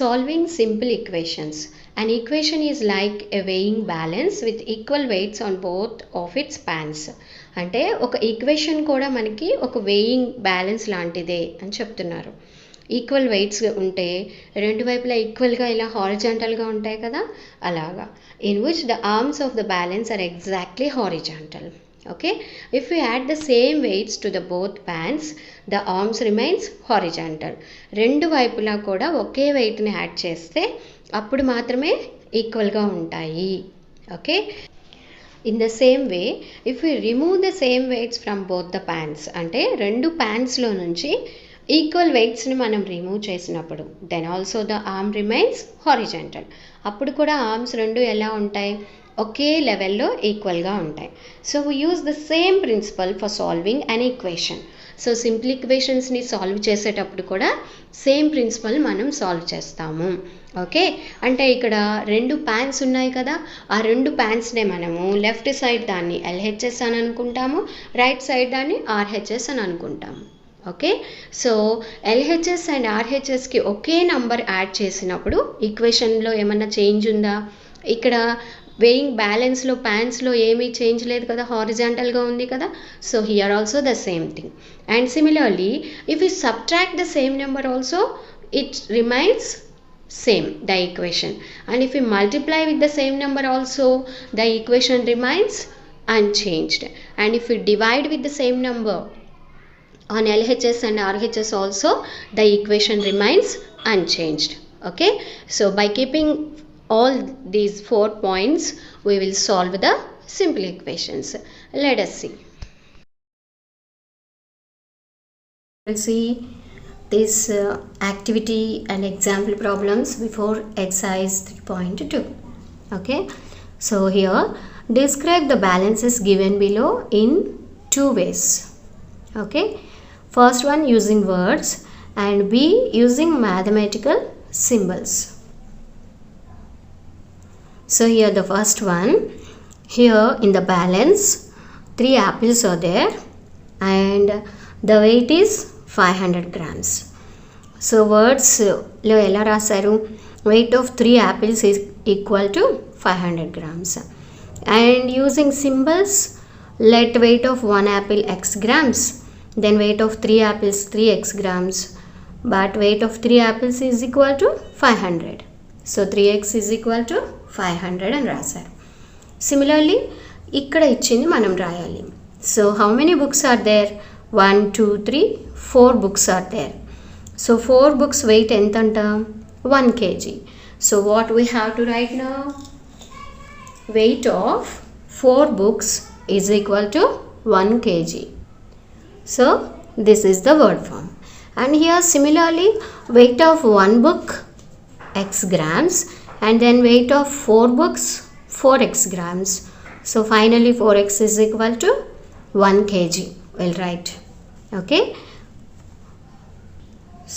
Solving simple equations. An equation is like a weighing balance with equal weights on both of its spans. అంటే ఒక equation కూడా మనకి ఒక weighing balance లాంటిదే అని చెప్తున్నారు. ఈక్వల్ వెయిట్స్ ఉంటే రెండు వైపులా ఈక్వల్గా ఇలా హారిజాంటల్గా ఉంటాయి కదా, అలాగా. In which the arms of the balance or exactly horizontal. Okay, if we add the same weights to the both pans, the arms remains horizontal. రెండు వైపులా కూడా ఒకే వెయిట్ని యాడ్ చేస్తే అప్పుడు మాత్రమే ఈక్వల్గా ఉంటాయి. Okay, in the same way if we remove the same weights from both the pans, అంటే రెండు ప్యాన్స్లో నుంచి ఈక్వల్ వెయిట్స్ని మనం రిమూవ్ చేసినప్పుడు then also the arm remains horizontal. అప్పుడు కూడా ఆర్మ్స్ రెండు ఎలా ఉంటాయి, ఒకే లెవెల్లో ఈక్వల్గా ఉంటాయి. So we use the same principle for solving an equation. So simple ఈక్వేషన్స్ని సాల్వ్ చేసేటప్పుడు కూడా సేమ్ ప్రిన్సిపల్ మనం సాల్వ్ చేస్తాము. ఓకే, అంటే ఇక్కడ రెండు ప్యాన్స్ ఉన్నాయి కదా, ఆ రెండు ప్యాన్స్నే మనము లెఫ్ట్ సైడ్ దాన్ని ఎల్హెచ్ఎస్ అని అనుకుంటాము, రైట్ సైడ్ దాన్ని ఆర్హెచ్ఎస్ అని అనుకుంటాము. ఓకే, సో ఎల్హెచ్ఎస్ అండ్ ఆర్హెచ్ఎస్కి ఒకే నంబర్ యాడ్ చేసినప్పుడు ఈక్వేషన్లో ఏమన్నా చేంజ్ ఉందా? ఇక్కడ వెయింగ్ బ్యాలెన్స్లో ప్యాన్స్లో ఏమీ చేంజ్ లేదు కదా, హారిజాంటల్గా ఉంది కదా. So here also the same thing. And similarly if you subtract the same number also it remains same the equation, and if we multiply with the same number also the equation remains unchanged, and if we divide with the same number on LHS and RHS also the equation remains unchanged. Okay, so by keeping all these 4 points we will solve the simple equations. Let us see. We'll see this activity and example problems before exercise 3.2. Okay, so here describe the balances given below in two ways. Okay, first one using words and B using mathematical symbols. So here the first one, here in the balance 3 apples are there and the weight is 500 grams. So words lo ela rasaru, weight of 3 apples is equal to 500 grams, and using symbols, let weight of 1 apple x grams, then weight of 3 apples 3x grams, but weight of 3 apples is equal to 500. So 3x is equal to 500 అని రాశారు. Similarly ఇక్కడ ఇచ్చింది మనం రాయాలి. So how many books are there? 1 2 3 4 books are there. So 4 books weight ఎంత అంట? 1 kg. So what we have to write now? Weight of 4 books is equal to 1 kg. So this is the word form. And here similarly weight of 1 book x grams, and then weight of 4 books 4x grams. So finally 4x is equal to 1 kg. We'll write. Okay,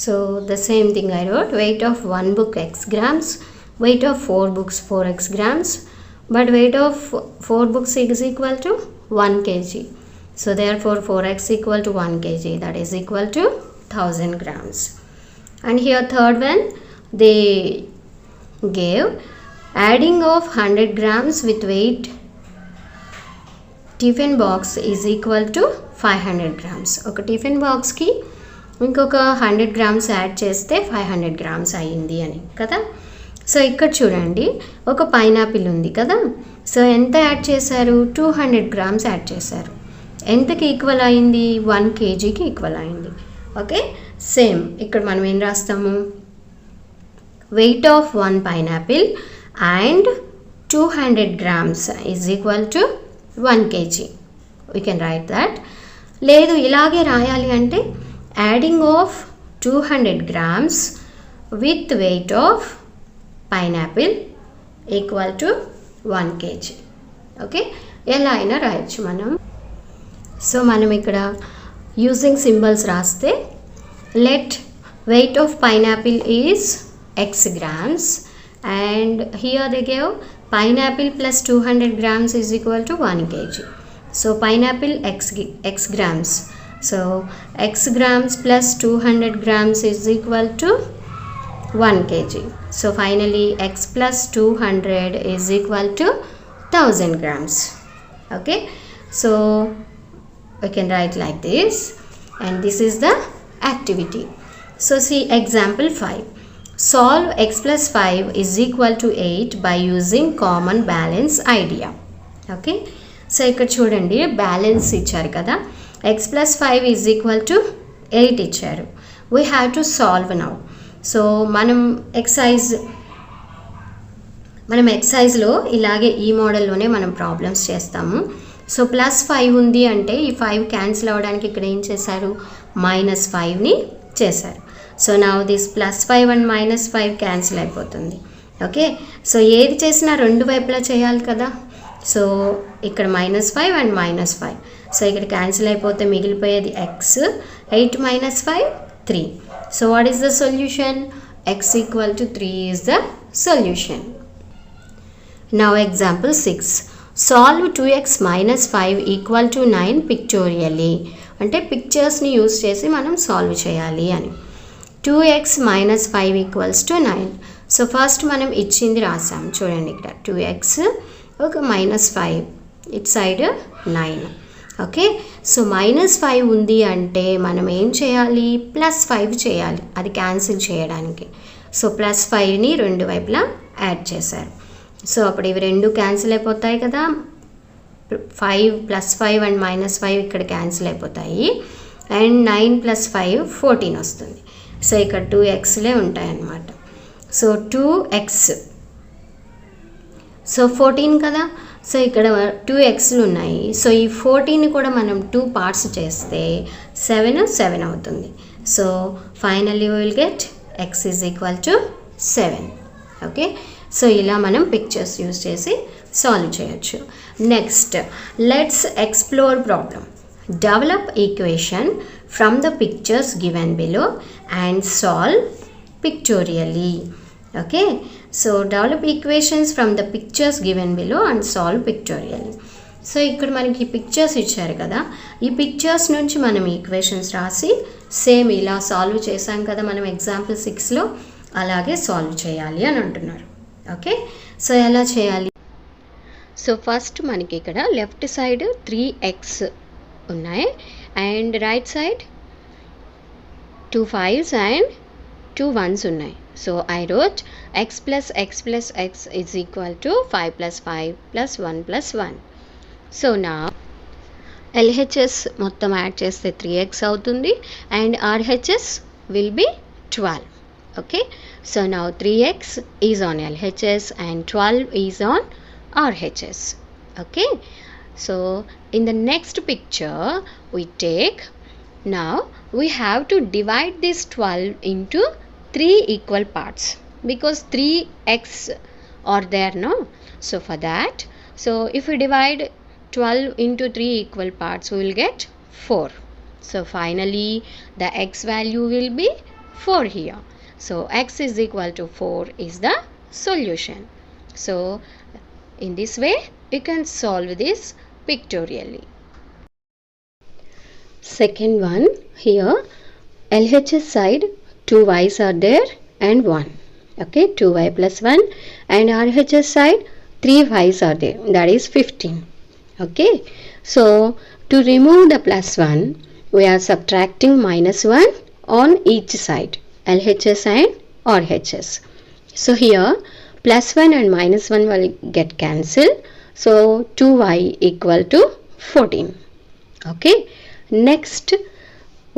so the same thing I wrote, weight of 1 book x grams, weight of 4 books 4x grams, but weight of 4 books is equal to 1 kg. So therefore 4x equal to 1 kg, that is equal to 1000 grams. And here third one, they gave adding of 100 grams with weight tiffin box is equal to 500 grams. ఒక tiffin బాక్స్కి ఇంకొక 100 grams add చేస్తే 500 grams అయ్యింది అని కదా. So ఇక్కడ చూడండి, ఒక పైనాపిల్ ఉంది కదా. సో ఎంత యాడ్ చేశారు? 200 grams యాడ్ చేశారు. ఎంతకి ఈక్వల్ అయింది? 1 kgకి ఈక్వల్ అయింది. ఓకే, సేమ్ ఇక్కడ మనం ఏం రాస్తాము? Weight of 1 pineapple and 200 grams is equal to 1 kg. We can write that. లేదు ఇలాగే రాయాలి అంటే adding of 200 grams with weight of pineapple equal to 1 kg. Okay, ఎలా అయినా రాయొచ్చు మనం. సో మనం ఇక్కడ యూజింగ్ సింబల్స్ రాస్తే let weight of pineapple is x grams, and here they gave pineapple plus 200 grams is equal to 1 kg. So pineapple x grams. So x grams plus 200 grams is equal to 1 kg. So finally x plus 200 is equal to 1000 grams. Okay, so we can write like this, and this is the activity. So see example 5. Solve x plus 5 is equal to 8 by using common balance idea. Okay, so ఇక్కడ చూడండి balance ఇచ్చారు కదా, x plus 5 is equal to 8 ఇచ్చారు. we have to solve now. So మనం ఎక్సైజ్లో ఇలాగే ఈ మోడల్లోనే మనం problems చేస్తాము. సో ప్లస్ 5 ఉంది అంటే ఈ 5 క్యాన్సిల్ అవ్వడానికి ఇక్కడ ఏం చేశారు, -5ని చేశారు. సో నా దిస్ +5 అండ్ -5 క్యాన్సిల్ అయిపోతుంది. ఓకే, సో ఏది చేసినా రెండు వైపులా చేయాలి కదా. సో ఇక్కడ -5 అండ్ -5, సో ఇక్కడ క్యాన్సిల్ అయిపోతే మిగిలిపోయేది x. 8 - 5 3. So what is the solution? x equal to 3 is the solution. Now example 6. Solve 2x minus 5 equal to 9 pictorially. అంటే పిక్చర్స్ని యూజ్ చేసి మనం సాల్వ్ చేయాలి అని. 2x minus 5 equals to 9. So first మనం ఇచ్చింది రాసాం చూడండి, ఇక్కడ 2x ఒక -5 ఇట్ సైడ్ 9. ఓకే, సో -5 ఉంది అంటే మనం ఏం చేయాలి, +5 చేయాలి అది క్యాన్సిల్ చేయడానికి. సో +5ని రెండు వైపులా యాడ్ చేశారు. సో అప్పుడు ఇవి రెండు క్యాన్సిల్ అయిపోతాయి కదా, 5 + 5 అండ్ -5 ఇక్కడ క్యాన్సిల్ అయిపోతాయి, అండ్ 9 + 5 14 వస్తుంది. సో ఇక్కడ 2xలే ఉంటాయి అన్నమాట. సో 2x, సో 14 కదా, సో ఇక్కడ 2xలు ఉన్నాయి. సో ఈ 14ని కూడా మనం 2 పార్ట్స్ చేస్తే 7 అవుతుంది. So finally we will get x is equal to 7. Okay, so ఇలా మనం పిక్చర్స్ యూజ్ చేసి సాల్వ్ చేయొచ్చు. Next let's explore problem. Develop equation from the pictures given below and solve pictorially. Okay, so develop equations from the pictures given below and solve pictorially. So ఇక్కడ మనకి pictures ఇచ్చారు కదా, ఈ pictures నుంచి మనం equations రాసి same ఇలా solve చేసాం కదా మనం ఎగ్జాంపుల్ 6లో, అలాగే సాల్వ్ చేయాలి అని అంటున్నారు. ఓకే, సో ఎలా చేయాలి? సో ఫస్ట్ మనకి ఇక్కడ లెఫ్ట్ సైడ్ 3x ఉన్నాయి and right side 2 5s and 2 1s ఉన్నాయి. So I wrote x plus x plus x is equal to 5 plus 5 plus 1 plus 1. So నా LHS మొత్తం యాడ్ చేస్తే 3x అవుతుంది and RHS will be 12. Okay, so now 3x is on LHS and 12 is on RHS. Okay, so in the next picture we take, now we have to divide this 12 into 3 equal parts because 3x are there, no? So for that, so if we divide 12 into 3 equal parts we will get 4. So finally the x value will be 4 here. So x is equal to 4 is the solution. So in this way you can solve this pictorially. Second one, here LHS side 2 y's are there and 1. Okay, 2y plus 1, and RHS side 3 y's are there, that is 15. Okay, so to remove the +1 we are subtracting -1 on each side, LHS and RHS. So here +1 and -1 will get cancelled. So 2y equal to 14. Okay, next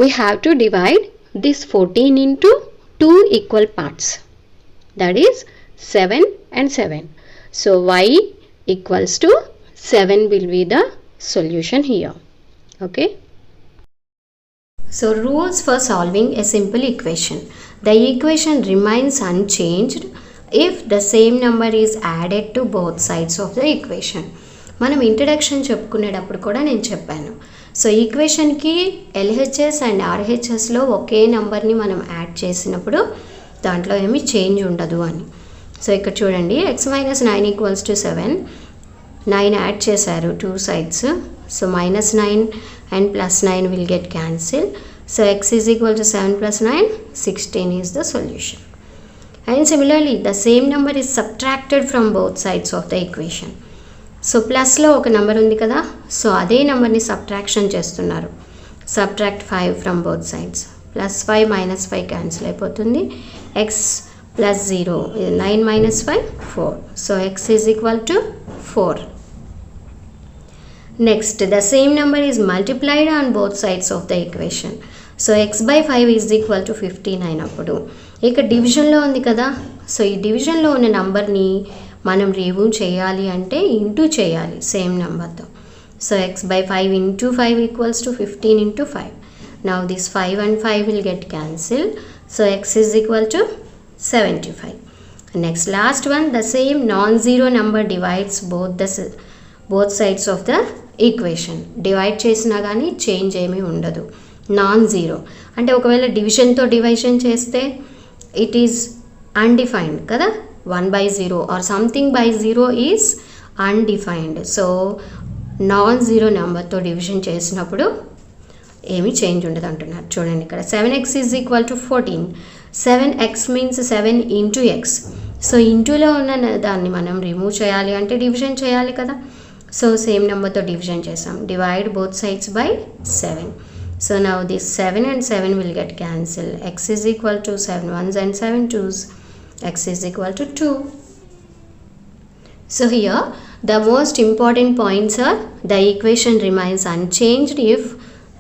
we have to divide this 14 into 2 equal parts, that is 7 and 7. So y equals to 7 will be the solution here. Okay, so rules for solving a simple equation. The equation remains unchanged if the same number is added to both sides of the equation. మనం introduction చెప్పుకునేటప్పుడు కూడా నేను చెప్పాను, so ఈక్వేషన్కి LHS and ఆర్హెచ్ఎస్లో ఒకే నెంబర్ని మనం add చేసినప్పుడు దాంట్లో ఏమీ change ఉండదు అని. సో ఇక్కడ చూడండి x - 9 = 7, 9 యాడ్ చేశారు 2 sides, So minus 9 and plus 9 will get cancelled. So x is equal to 7 plus 9, 16 is the solution. And similarly, the same number is subtracted from both sides of the equation. So plus లో ఒక number ఉంది కదా, so అదే నెంబర్ని subtraction చేస్తున్నారు. Subtract 5 from both sides. Plus 5 minus 5 cancel అయిపోతుంది. X plus 0 9 minus 5 4. So x is equal to 4. Next, the same number is multiplied on both sides of the equation. So x by 5 is equal to 59 అప్పుడు ఇక డివిజన్లో ఉంది కదా, so ఈ డివిజన్లో ఉన్న నెంబర్ని మనం రిమూవ్ చేయాలి అంటే ఇంటూ చేయాలి సేమ్ నెంబర్తో. So x by 5 into 5 equals to 15 into 5. Now this 5 and 5 will get cancelled. So x is equal to 75. Next, last one, the same non-zero number divides both sides of the equation. Divide చేసినా కానీ change ఏమీ ఉండదు. Non zero అంటే ఒకవేళ డివిజన్తో division చేస్తే it is undefined కదా, 1/0 or something by 0 is undefined. So non zero నెంబర్తో డివిజన్ చేసినప్పుడు ఏమీ చేంజ్ ఉండదు అంటున్నారు. చూడండి ఇక్కడ 7x is equal to 14. 7x means 7 into x. So ఇంటూలో ఉన్న దాన్ని మనం రిమూవ్ చేయాలి అంటే డివిజన్ చేయాలి కదా. సో సేమ్ నెంబర్తో డివిజన్ చేసాం. Divide both sides by 7. So now this 7 and 7 will get cancelled. X is equal to 7 ones and 7 twos. X is equal to 2. So here the most important points are the equation remains unchanged if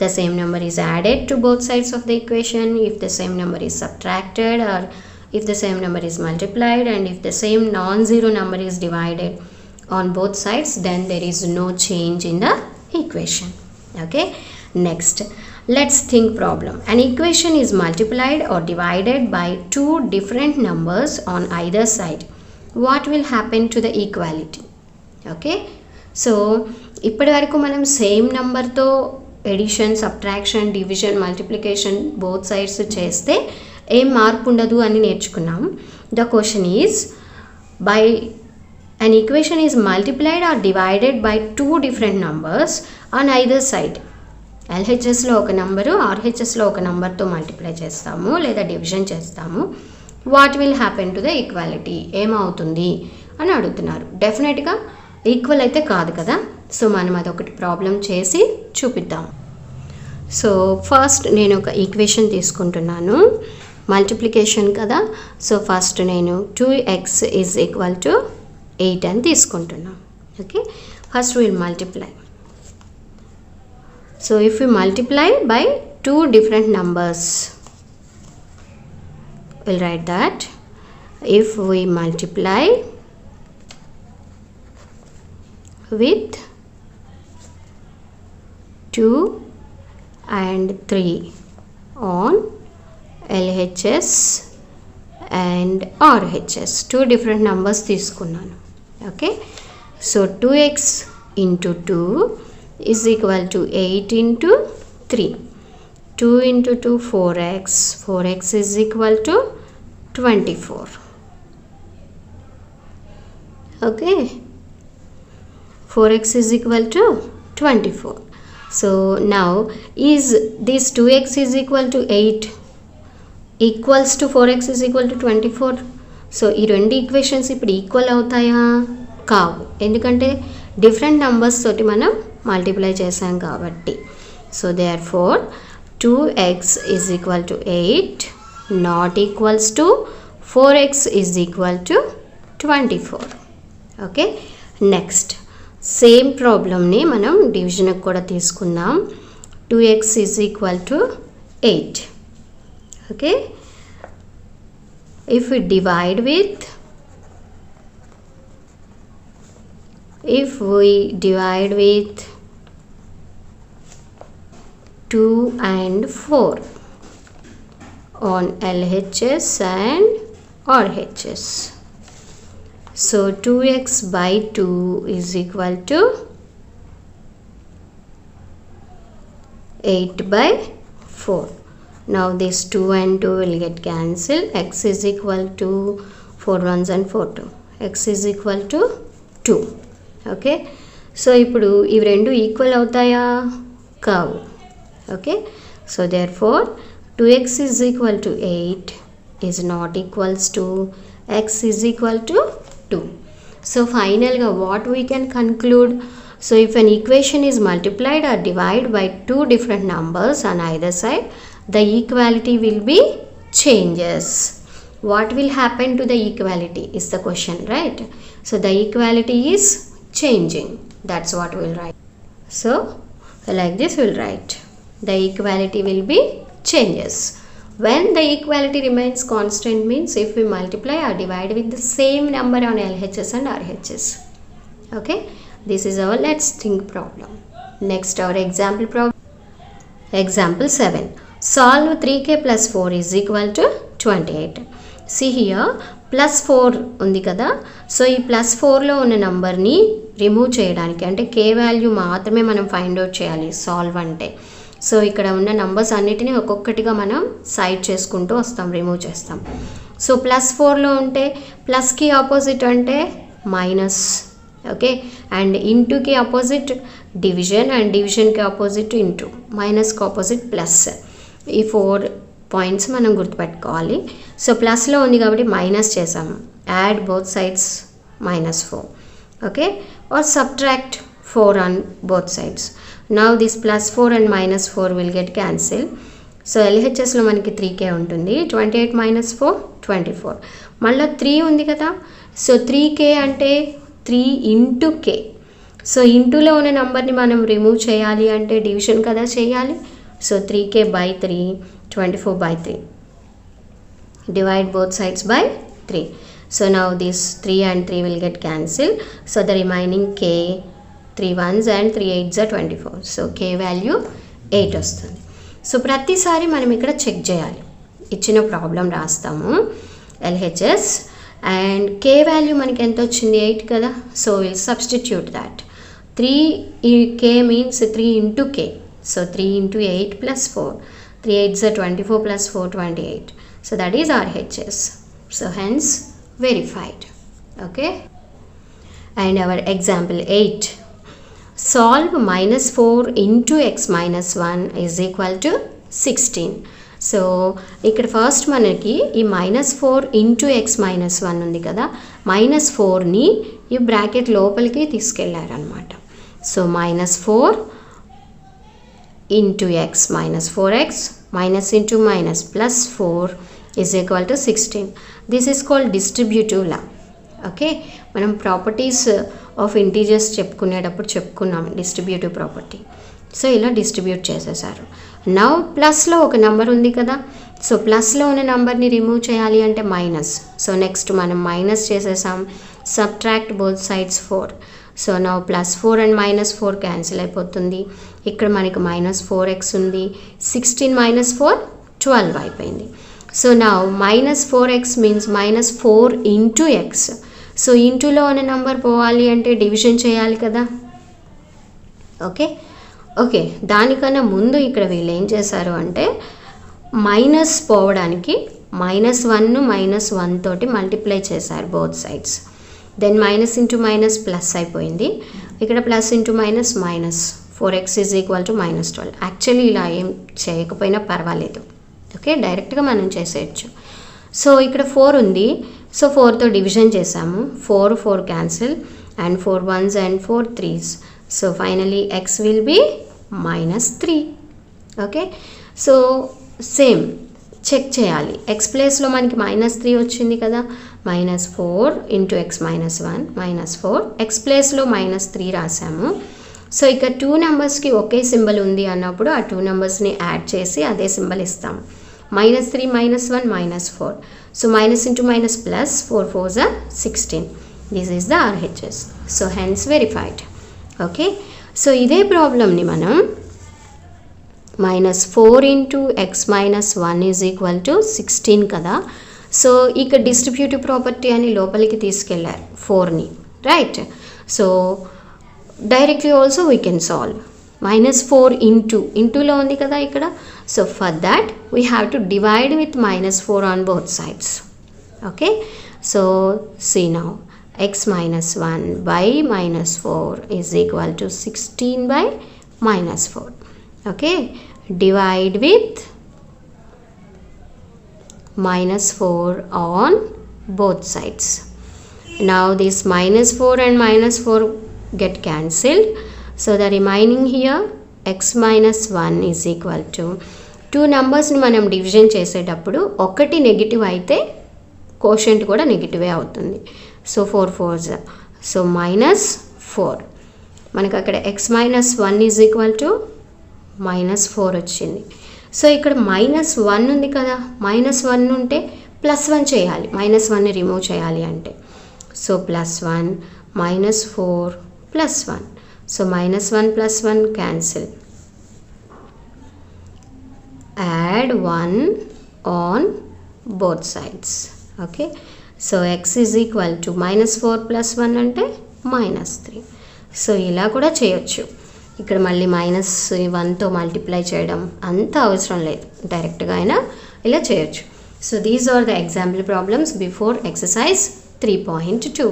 the same number is added to both sides of the equation, if the same number is subtracted, or if the same number is multiplied, and if the same non-zero number is divided on both sides, then there is no change in the equation. Okay, next let's think problem. An equation is multiplied or divided by two different numbers on either side. What will happen to the equality? Okay, so ఇప్పటి వరకు మనం same నెంబర్తో addition, subtraction, division, multiplication both sides చేస్తే ఏం మార్పు ఉండదు అని నేర్చుకున్నాం. The question is by an equation is multiplied or divided by two different numbers on either side. LHSలో ఒక నెంబరు, RHSలో ఒక నెంబర్తో మల్టిప్లై చేస్తాము లేదా డివిజన్ చేస్తాము. What will happen to the equality, ఏమవుతుంది అని అడుగుతున్నారు. డెఫినెట్గా ఈక్వల్ అయితే కాదు కదా. సో మనం అదొకటి ప్రాబ్లం చేసి చూపిద్దాం. సో ఫస్ట్ నేను ఒక ఈక్వేషన్ తీసుకుంటున్నాను, మల్టిప్లికేషన్ కదా. సో ఫస్ట్ నేను 2x ఈజ్ ఈక్వల్ టు 8 అని తీసుకుంటున్నాం. Okay, first will multiply. So if you multiply by two different numbers, will write that if we multiply with 2 and 3 on LHS and RHS, two different numbers తీసుకున్నాను. Okay, so 2x into 2 is equal to 8 into 3. 2 into 2 4x. 4x is equal to 24. Okay, 4x is equal to 24. So now is this 2x is equal to 8 equals to 4x is equal to 24. So ఈ రెండు equations ఇప్పుడు equal అవుతాయా? కావు, ఎందుకంటే different numbers తోటి మనం multiply చేసాం కాబట్టి. So therefore 2x is equal to 8 not equals to 4x is equal to 24. Okay, next same ప్రాబ్లమ్ని మనం డివిజన్కి కూడా తీసుకుందాం. 2x is equal to 8. Okay, if we divide with 2 and 4 on LHS and RHS, so 2x by 2 is equal to 8 by 4. Now this 2 and 2 will get cancelled. X is equal to 4 ones and 4 2. X is equal to 2. Okay, so ఇప్పుడు ఇవి రెండు equal అవుతాయా? కావు. Okay, so therefore 2x is equal to 8 is not equals to x is equal to 2. So finally what we can conclude? So if an equation is multiplied or divided by two different numbers on either side, the equality will be changes. What will happen to the equality is the question, right? So the equality is changing. That's what we'll write. So like this we'll write. The equality will be changes. When the equality remains constant means if we multiply or divide with the same number on LHS and RHS. Okay, this is our let's think problem. Next our example problem. Example 7. Solve 3k plus 4 is equal to 28. See here plus 4 ఉంది కదా. So ఈ plus 4లో ఉన్న నెంబర్ని remove చేయడానికి అంటే k value మాత్రమే మనం find out చేయాలి సాల్వ్ అంటే. సో ఇక్కడ ఉన్న నంబర్స్ అన్నిటినీ ఒక్కొక్కటిగా మనం సైడ్ చేసుకుంటూ వస్తాం, రిమూవ్ చేస్తాం. సో ప్లస్ 4లో ఉంటే ప్లస్కి ఆపోజిట్ అంటే మైనస్. ఓకే, అండ్ ఇంటూకి ఆపోజిట్ డివిజన్ అండ్ డివిజన్కి ఆపోజిట్ ఇంటూ, మైనస్కి ఆపోజిట్ ప్లస్. ఈ 4 పాయింట్స్ మనం గుర్తుపెట్టుకోవాలి. సో ప్లస్లో ఉంది కాబట్టి మైనస్ చేసాము, add both sides -4. Okay, or subtract 4 on both sides. Now this plus 4 and -4 will get cancelled. So LHSలో మనకి 3k ఉంటుంది. 28 - 4 24. మళ్ళీ 3 ఉంది కదా. సో 3k అంటే 3 into k. సో ఇంటూలో ఉన్న నెంబర్ని మనం రిమూవ్ చేయాలి అంటే డివిజన్ కదా చేయాలి. So 3k by 3, 24/3. Divide both sides by 3. So now this 3 and 3 will get cancelled. So the remaining k, 3 ones and 3 8s are 24. So k value 8 వస్తుంది. సో ప్రతిసారి మనం ఇక్కడ చెక్ చేయాలి. ఇచ్చిన ప్రాబ్లం రాస్తాము LHS అండ్ k వాల్యూ మనకి ఎంత వచ్చింది 8 కదా. So will substitute that. 3k means 3 into k. So 3 into 8 plus 4. 3 8s are 24 plus 4 28. So that is RHS. So hence verified. Okay. And our example 8. Solve -4 into x minus 1 is equal to 16. So ఇక్కడ first మనకి ఈ -4 into X -1 ఉంది కదా. -4ని ఈ bracket లోపలికి తీసుకెళ్ళారనమాట. So -4 into x -4x minus into minus plus 4 is equal to 16. This is called distributive law. Okay, మనం properties of integers చెప్పుకునేటప్పుడు చెప్పుకున్నాం డిస్ట్రిబ్యూటివ్ ప్రాపర్టీ. సో ఇలా డిస్ట్రిబ్యూట్ చేసేసారు. నౌ ప్లస్లో ఒక నెంబర్ ఉంది కదా. సో ప్లస్లో ఉన్న నెంబర్ని రిమూవ్ చేయాలి అంటే మైనస్. సో నెక్స్ట్ మనం మైనస్ చేసేసాం, subtract both sides 4. So now +4 and -4 cancel అయిపోతుంది. ఇక్కడ మనకి -4x ఉంది. 16 - 4 12 అయిపోయింది. So now -4x means -4 into x. So ఇంటూలో ఉన్న నెంబర్ పోవాలి అంటే డివిజన్ చేయాలి కదా. ఓకే ఓకే, దానికన్నా ముందు ఇక్కడ వీళ్ళు ఏం చేశారు అంటే మైనస్ పోవడానికి -1 -1 తోటి మల్టిప్లై చేశారు both sides. Then minus into minus plus అయిపోయింది. ఇక్కడ plus into minus minus 4x is equal to -12. Actually ఇలా ఏం చేయకపోయినా పర్వాలేదు. ఓకే, డైరెక్ట్గా మనం చేసేయచ్చు. సో ఇక్కడ 4 ఉంది. సో 4తో డివిజన్ చేసాము. 4 cancel and 4 1s and 4 3s. So finally x will be -3. Okay, so same check చేయాలి. ఎక్స్ ప్లేస్లో మనకి -3 వచ్చింది కదా. -4 into x -1 -4. ఎక్స్ ప్లేస్లో -3 రాసాము. సో ఇక 2 నెంబర్స్కి ఒకే సింబల్ ఉంది అన్నప్పుడు ఆ 2 నెంబర్స్ని యాడ్ చేసి అదే సింబల్ ఇస్తాము. -3 -1 -4. So minus into minus plus 4 4s are 16. This is the RHS. So hence verified. Okay, so ఇదే ప్రాబ్లమ్ని మనం -4 into x -1 is equal to 16 కదా. సో ఇక్కడ డిస్ట్రిబ్యూటివ్ ప్రాపర్టీ అని లోపలికి తీసుకెళ్ళారు 4ని, right. So directly also we can solve. -4 ఇంటూలో ఉంది కదా ఇక్కడ. So for that we have to divide with -4 on both sides. Okay, so see now x minus 1 by minus 4 is equal to 16 by minus 4. Okay, divide with minus 4 on both sides. Now this minus 4 and minus 4 get cancelled, so the remaining here x minus 1 is equal to, two నెంబర్స్ని మనం division చేసేటప్పుడు ఒకటి negative అయితే quotient కూడా నెగిటివే అవుతుంది. So 4 4s, so minus 4. మనకు అక్కడ x minus 1 is equal to minus 4 వచ్చింది. So ఇక్కడ minus 1 ఉంది కదా, minus 1 ఉంటే plus 1 చేయాలి, minus 1ని రిమూవ్ చేయాలి అంటే. So plus 1 minus 4 plus 1. So minus 1 plus 1 cancel. Add 1 on both sides. Okay, so x is equal to minus 4 plus 1 అంటే minus 3. సో ఇలా కూడా చేయొచ్చు. ఇక్కడ మళ్ళీ మైనస్ 1తో మల్టిప్లై చేయడం అంత అవసరం లేదు, డైరెక్ట్గా అయినా ఇలా చేయొచ్చు. So these are the example problems before exercise 3.2.